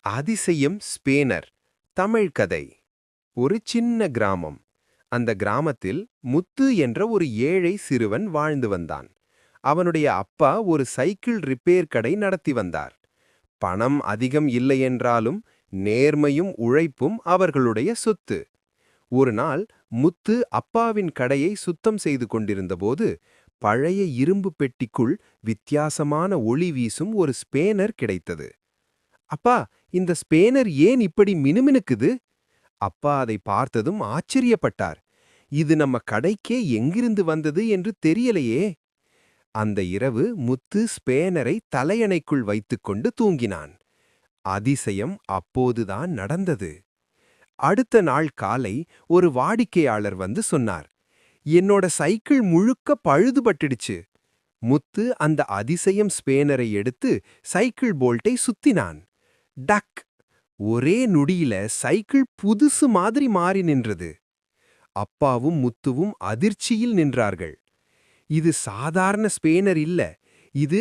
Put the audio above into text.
அதிசயம் ஸ்பேனர் தமிழ் கதை. ஒரு சின்ன கிராமம். அந்த கிராமத்தில் முத்து என்ற ஒரு ஏழை சிறுவன் வாழ்ந்து வந்தான். அவனுடைய அப்பா ஒரு சைக்கிள் ரிப்பேர் கடை நடத்தி வந்தார். பணம் அதிகம் இல்லையென்றாலும் நேர்மையும் உழைப்பும் அவர்களுடைய சொத்து. ஒரு நாள் முத்து அப்பாவின் கடையை சுத்தம் செய்து கொண்டிருந்தபோது பழைய இரும்பு பெட்டிக்குள் வித்தியாசமான ஒளி வீசும் ஒரு ஸ்பேனர் கிடைத்தது. அப்பா, இந்த ஸ்பேனர் ஏன் இப்படி மினுமினுக்குது? அப்பா அதை பார்த்ததும் ஆச்சரியப்பட்டார். இது நம்ம கடைக்கே எங்கிருந்து வந்தது என்று தெரியலையே. அந்த இரவு முத்து ஸ்பேனரை தலையணைக்குள் வைத்துக்கொண்டு தூங்கினான். அதிசயம் அப்போதுதான் நடந்தது. அடுத்த நாள் காலை ஒரு வாடிக்கையாளர் வந்து சொன்னார், என்னோட சைக்கிள் முழுக்க பழுதுபட்டுடுச்சு. முத்து அந்த அதிசயம் ஸ்பேனரை எடுத்து சைக்கிள் போல்ட்டை சுத்தினான். டக்! ஒரே நொடியில சைக்கிள் புதுசு மாதிரி மாறி நின்றது. அப்பாவும் முத்துவும் அதிர்ச்சியில் நின்றார்கள். இது சாதாரண ஸ்பேனர் இல்ல, இது